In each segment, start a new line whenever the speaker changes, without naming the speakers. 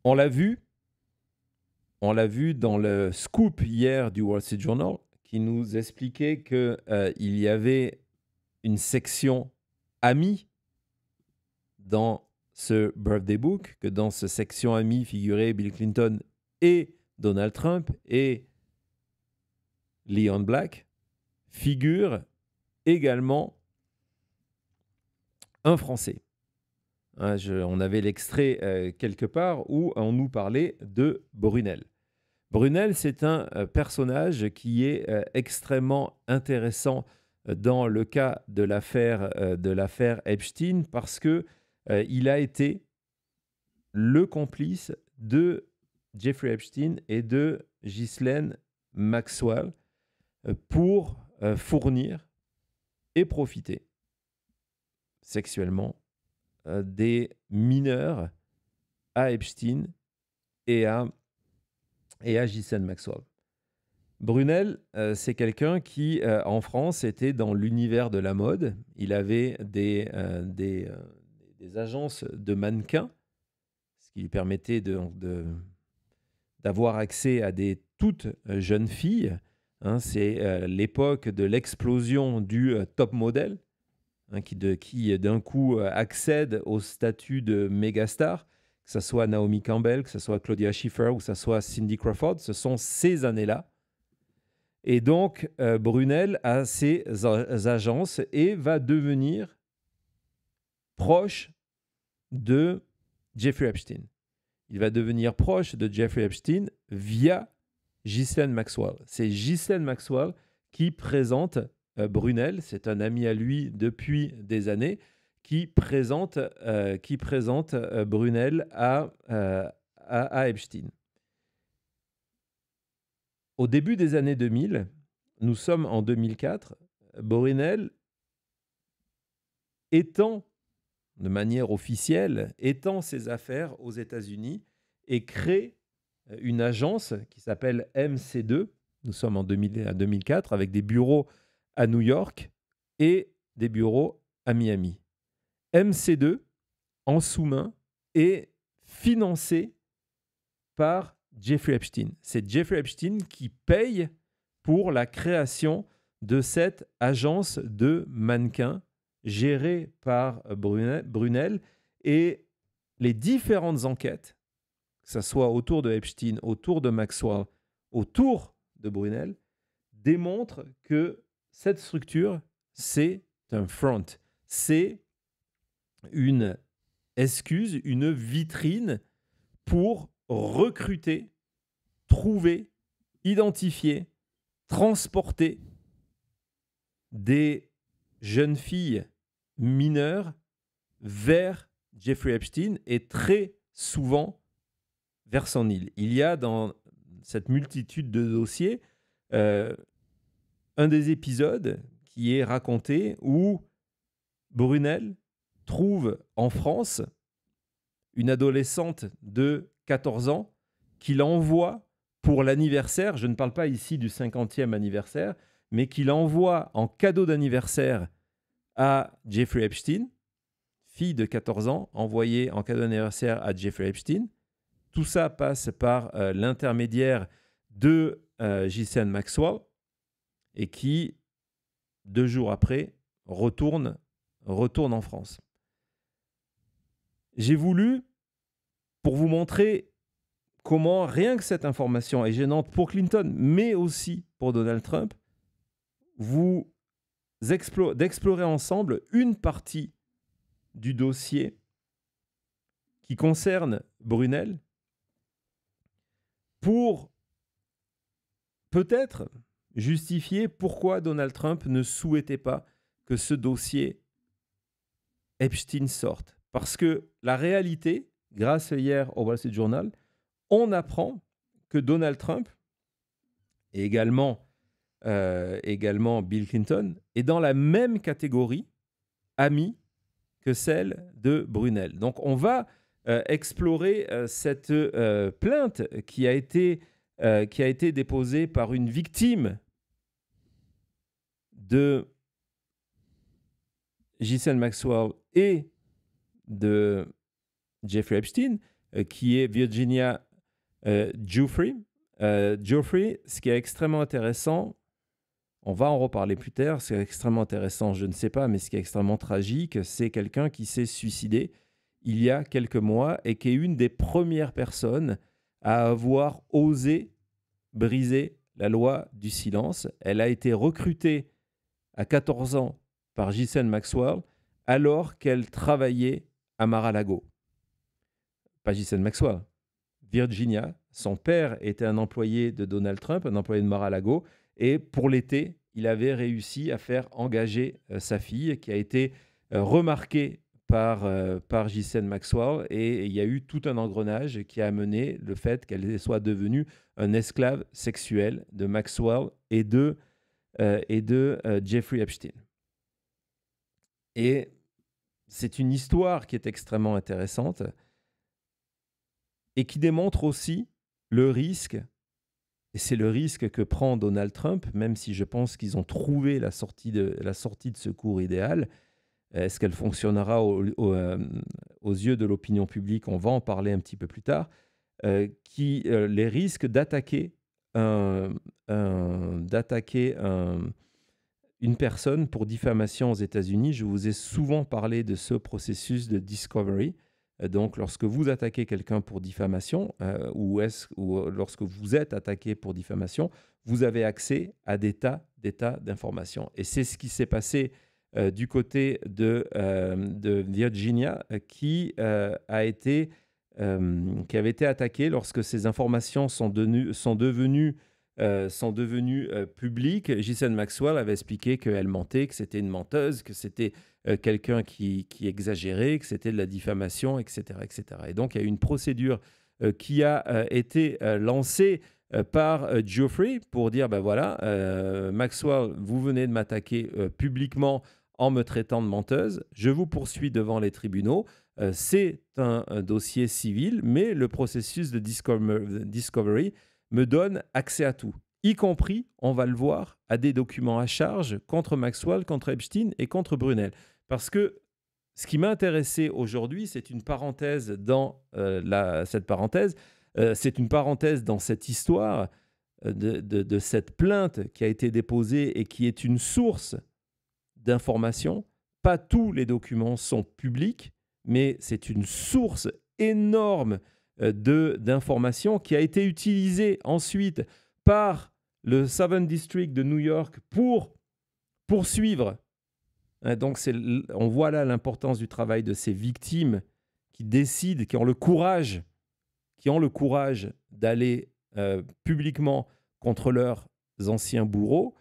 On l'a vu, on l'a vu dans le scoop hier du Wall Street Journal qui nous expliquait qu'il y avait une section amis dans ce birthday book, que dans cette section amis figuraient Bill Clinton et Donald Trump, et Leon Black figure également un Français. On avait l'extrait quelque part où on nous parlait de Brunel. Brunel, c'est un personnage qui est extrêmement intéressant dans le cas de l'affaire Epstein parce que il a été le complice de Jeffrey Epstein et de Ghislaine Maxwell pour fournir et profiter sexuellement des mineurs à Epstein et à Ghislaine Maxwell. Brunel, c'est quelqu'un qui, en France, était dans l'univers de la mode. Il avait des agences de mannequins, ce qui lui permettait d'avoir accès à des toutes jeunes filles. C'est l'époque de l'explosion du top model, qui d'un coup accède au statut de mégastar, que ce soit Naomi Campbell, que ce soit Claudia Schiffer ou que ce soit Cindy Crawford. Ce sont ces années-là. Et donc, Brunel a ses agences et va devenir proche de Jeffrey Epstein. Il va devenir proche de Jeffrey Epstein via Ghislaine Maxwell. C'est Ghislaine Maxwell qui présente Brunel, c'est un ami à lui depuis des années, qui présente Brunel à Epstein. Au début des années 2000, nous sommes en 2004, Brunel étend de manière officielle, étend ses affaires aux États-Unis et crée une agence qui s'appelle MC2. Nous sommes en 2004 avec des bureaux à New York et des bureaux à Miami. MC2, en sous-main, est financé par Jeffrey Epstein. C'est Jeffrey Epstein qui paye pour la création de cette agence de mannequins gérée par Brunel, et les différentes enquêtes, que ce soit autour de Epstein, autour de Maxwell, autour de Brunel, démontrent que cette structure, c'est un front. C'est une excuse, une vitrine pour recruter, trouver, identifier, transporter des jeunes filles mineures vers Jeffrey Epstein et très souvent vers son île. Il y a dans cette multitude de dossiers un des épisodes qui est raconté où Brunel trouve en France une adolescente de 14 ans qu'il envoie pour l'anniversaire, je ne parle pas ici du 50e anniversaire, mais qu'il envoie en cadeau d'anniversaire à Jeffrey Epstein, fille de 14 ans, envoyée en cadeau d'anniversaire à Jeffrey Epstein. Tout ça passe par l'intermédiaire de Ghislaine Maxwell et qui, 2 jours après, retourne en France. J'ai voulu, pour vous montrer comment rien que cette information est gênante pour Clinton, mais aussi pour Donald Trump, d'explorer ensemble une partie du dossier qui concerne Brunel pour peut-être justifier pourquoi Donald Trump ne souhaitait pas que ce dossier Epstein sorte. Parce que la réalité, grâce hier au Wall Street Journal, on apprend que Donald Trump et également Bill Clinton est dans la même catégorie amie que celle de Brunel. Donc on va explorer cette plainte qui a été déposée par une victime de Ghislaine Maxwell et de Jeffrey Epstein, qui est Virginia Giuffre. Giuffre, ce qui est extrêmement intéressant, on va en reparler plus tard, c'est extrêmement intéressant, je ne sais pas, mais ce qui est extrêmement tragique, c'est quelqu'un qui s'est suicidé il y a quelques mois et qui est une des premières personnes à avoir osé briser la loi du silence. Elle a été recrutée à 14 ans par Ghislaine Maxwell alors qu'elle travaillait à Mar-a-Lago. Pas Ghislaine Maxwell, Virginia. Son père était un employé de Donald Trump, un employé de Mar-a-Lago, et pour l'été, il avait réussi à faire engager sa fille, qui a été remarquée par Ghislaine Maxwell, et il y a eu tout un engrenage qui a amené le fait qu'elle soit devenue un esclave sexuel de Maxwell et de Jeffrey Epstein. Et c'est une histoire qui est extrêmement intéressante et qui démontre aussi le risque, et c'est le risque que prend Donald Trump, même si je pense qu'ils ont trouvé la sortie de secours idéale. Est-ce qu'elle fonctionnera aux yeux de l'opinion publique? On va en parler un petit peu plus tard. Les risques d'attaquer une personne pour diffamation aux États-Unis. Je vous ai souvent parlé de ce processus de discovery. Donc, lorsque vous attaquez quelqu'un pour diffamation, ou lorsque vous êtes attaqué pour diffamation, vous avez accès à des tas d'informations. Et c'est ce qui s'est passé du côté de Virginia, qui avait été attaquée lorsque ces informations sont devenues publiques. Ghislaine Maxwell avait expliqué qu'elle mentait, que c'était une menteuse, que c'était quelqu'un qui exagérait, que c'était de la diffamation, etc., etc. Et donc, il y a eu une procédure qui a été lancée par Giuffre pour dire, ben voilà, Maxwell, vous venez de m'attaquer publiquement en me traitant de menteuse, je vous poursuis devant les tribunaux. C'est un dossier civil, mais le processus de discovery me donne accès à tout, y compris, on va le voir, à des documents à charge contre Maxwell, contre Epstein et contre Brunel. Parce que ce qui m'a intéressé aujourd'hui, c'est une parenthèse dans cette parenthèse, c'est une parenthèse dans cette histoire de cette plainte qui a été déposée et qui est une source d'information. Pas tous les documents sont publics, mais c'est une source énorme d'informations qui a été utilisée ensuite par le Southern District de New York pour poursuivre. Donc, on voit là l'importance du travail de ces victimes qui décident, qui ont le courage d'aller publiquement contre leurs anciens bourreaux,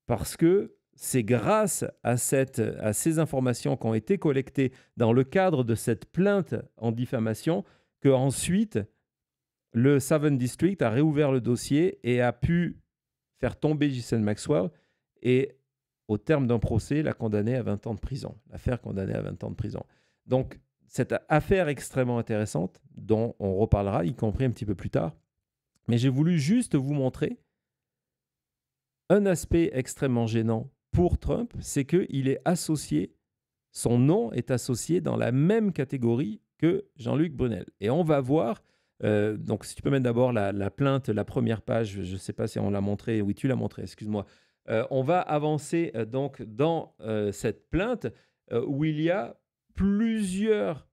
parce que c'est grâce à ces informations qui ont été collectées dans le cadre de cette plainte en diffamation qu'ensuite le Southern District a réouvert le dossier et a pu faire tomber Ghislaine Maxwell et, au terme d'un procès, la condamner à 20 ans de prison. L'affaire condamnée à 20 ans de prison. Donc, cette affaire extrêmement intéressante, dont on reparlera, y compris un petit peu plus tard. Mais j'ai voulu juste vous montrer un aspect extrêmement gênant pour Trump, c'est qu'il est associé, son nom est associé dans la même catégorie que Jean-Luc Brunel. Et on va voir, donc si tu peux mettre d'abord la plainte, la première page, je ne sais pas si on l'a montré, oui tu l'as montré, excuse-moi. On va avancer donc dans cette plainte où il y a plusieurs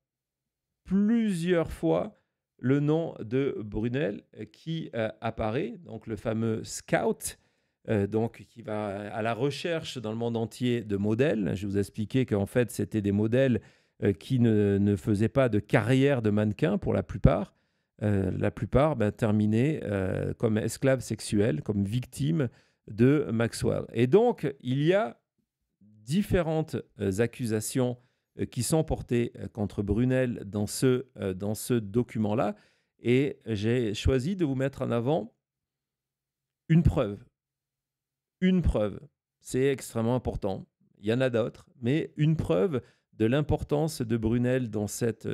fois le nom de Brunel qui apparaît, donc le fameux scout, donc qui va à la recherche dans le monde entier de modèles. Je vous ai expliqué qu'en fait, c'était des modèles qui ne faisaient pas de carrière de mannequin pour la plupart. La plupart terminaient comme esclaves sexuels, comme victimes de Maxwell. Et donc, il y a différentes accusations qui sont portées contre Brunel dans ce document-là. Et j'ai choisi de vous mettre en avant une preuve. Une preuve, c'est extrêmement important. Il y en a d'autres, mais une preuve de l'importance de Brunel dans cette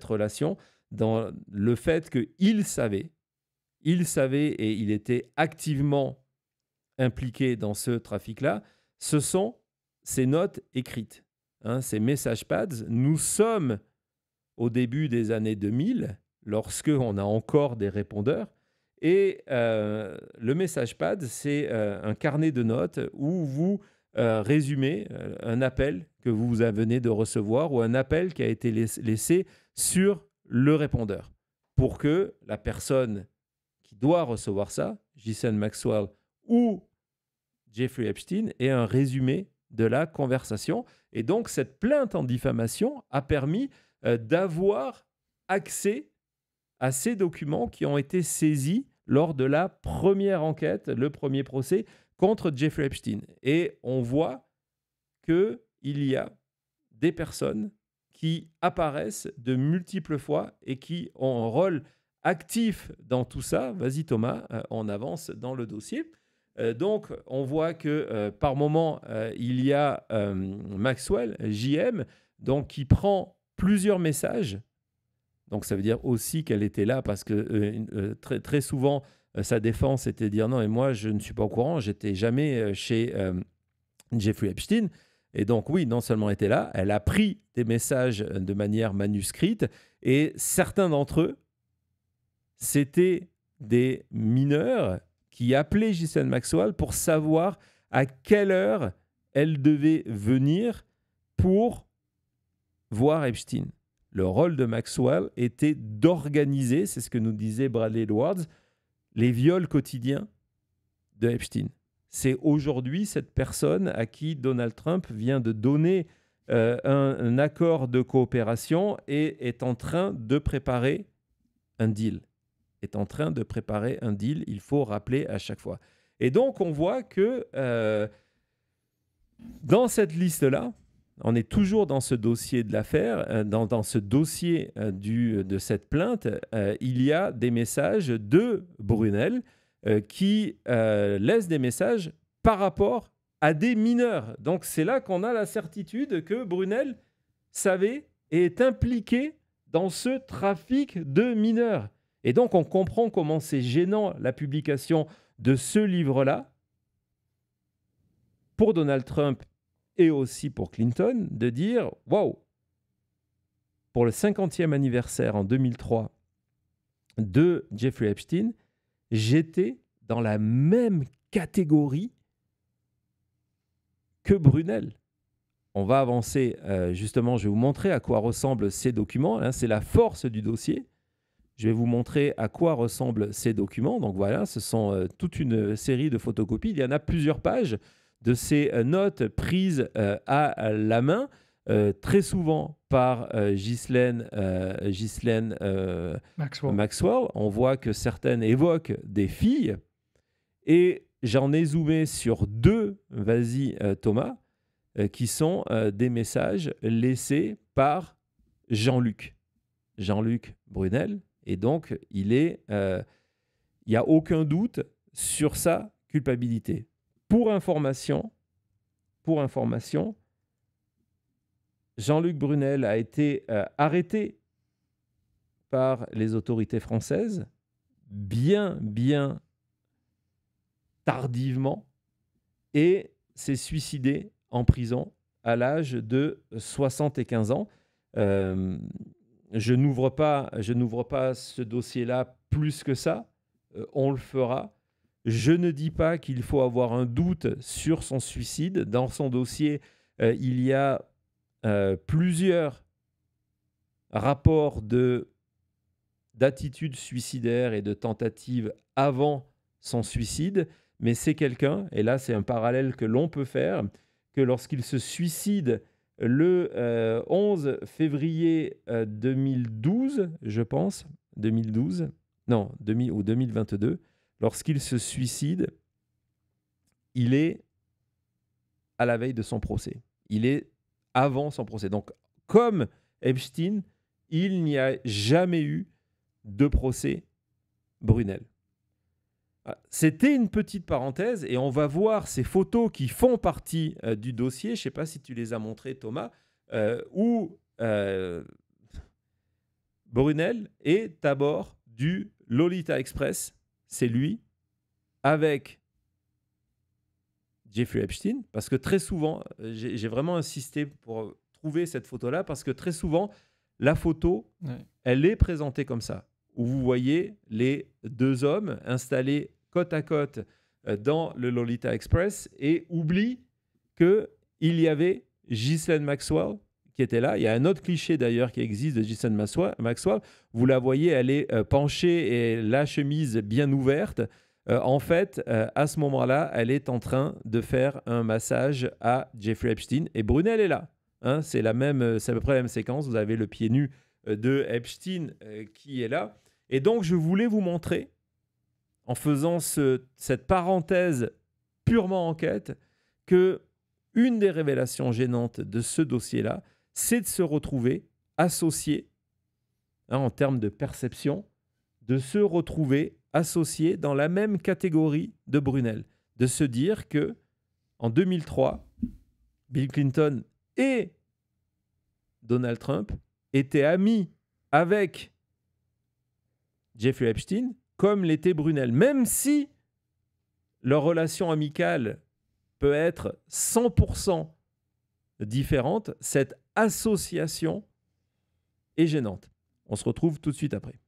relation, dans le fait qu'il savait et il était activement impliqué dans ce trafic-là, ce sont ces notes écrites, ces message pads. Nous sommes au début des années 2000, lorsque on a encore des répondeurs. Et le MessagePad, c'est un carnet de notes où vous résumez un appel que vous venez de recevoir ou un appel qui a été laissé sur le répondeur pour que la personne qui doit recevoir ça, Ghislaine Maxwell ou Jeffrey Epstein, ait un résumé de la conversation. Et donc, cette plainte en diffamation a permis d'avoir accès à ces documents qui ont été saisis lors de la première enquête, le premier procès contre Jeffrey Epstein. Et on voit qu'il y a des personnes qui apparaissent de multiples fois et qui ont un rôle actif dans tout ça. Vas-y Thomas, on avance dans le dossier. Donc, on voit que par moment, il y a Maxwell, JM, donc, qui prend plusieurs messages. Donc, ça veut dire aussi qu'elle était là parce que très, très souvent, sa défense était de dire non, et moi, je ne suis pas au courant, j'étais jamais chez Jeffrey Epstein. Et donc, oui, non seulement elle était là, elle a pris des messages de manière manuscrite et certains d'entre eux, c'était des mineurs qui appelait Ghislaine Maxwell pour savoir à quelle heure elle devait venir pour voir Epstein. Le rôle de Maxwell était d'organiser, c'est ce que nous disait Bradley Edwards, les viols quotidiens de Epstein. C'est aujourd'hui cette personne à qui Donald Trump vient de donner un accord de coopération et est en train de préparer un deal. Il faut rappeler à chaque fois. Et donc, on voit que dans cette liste-là, on est toujours dans ce dossier de l'affaire, dans ce dossier de cette plainte, il y a des messages de Brunel qui laissent des messages par rapport à des mineurs. Donc, c'est là qu'on a la certitude que Brunel savait et est impliqué dans ce trafic de mineurs. Et donc, on comprend comment c'est gênant la publication de ce livre-là pour Donald Trump et aussi pour Clinton, de dire « Waouh, pour le 50e anniversaire en 2003 de Jeffrey Epstein, j'étais dans la même catégorie que Brunel. » On va avancer, justement, je vais vous montrer à quoi ressemblent ces documents. Hein, c'est la force du dossier. Je vais vous montrer à quoi ressemblent ces documents. Donc voilà, ce sont toute une série de photocopies. Il y en a plusieurs pages de ces notes prises à la main, très souvent par Ghislaine Maxwell. On voit que certaines évoquent des filles. Et j'en ai zoomé sur deux, vas-y Thomas, qui sont des messages laissés par Jean-Luc Brunel. Et donc, il n'y a aucun doute sur sa culpabilité. Pour information, Jean-Luc Brunel a été arrêté par les autorités françaises bien tardivement et s'est suicidé en prison à l'âge de 75 ans. Je n'ouvre pas ce dossier-là plus que ça. On le fera. Je ne dis pas qu'il faut avoir un doute sur son suicide. Dans son dossier, il y a plusieurs rapports d'attitude suicidaire et de tentative avant son suicide. Mais c'est quelqu'un, et là c'est un parallèle que l'on peut faire, que lorsqu'il se suicide le 11 février 2012, je pense, 2012, non, ou 2022, lorsqu'il se suicide, il est à la veille de son procès. Il est avant son procès. Donc, comme Epstein, il n'y a jamais eu de procès Brunel. C'était une petite parenthèse et on va voir ces photos qui font partie du dossier. Je ne sais pas si tu les as montrées, Thomas, où Brunel est à bord du Lolita Express. C'est lui, avec Jeffrey Epstein, parce que très souvent, j'ai vraiment insisté pour trouver cette photo-là, parce que très souvent, la photo,
Ouais.
elle est présentée comme ça, où vous voyez les deux hommes installés côte à côte dans le Lolita Express et oublie qu'il y avait Ghislaine Maxwell qui était là. Il y a un autre cliché d'ailleurs qui existe de Ghislaine Maxwell. Vous la voyez, elle est penchée et la chemise bien ouverte. En fait, à ce moment-là, elle est en train de faire un massage à Jeffrey Epstein et Brunel est là. Hein, c'est à peu près la même séquence. Vous avez le pied nu de Epstein qui est là. Et donc, je voulais vous montrer, en faisant cette parenthèse purement enquête, que une des révélations gênantes de ce dossier-là, c'est de se retrouver associé, hein, en termes de perception, de se retrouver associé dans la même catégorie de Brunel. De se dire que en 2003, Bill Clinton et Donald Trump étaient amis avec Jeffrey Epstein, comme l'était Brunel. Même si leur relation amicale peut être 100% différente, cette association est gênante. On se retrouve tout de suite après.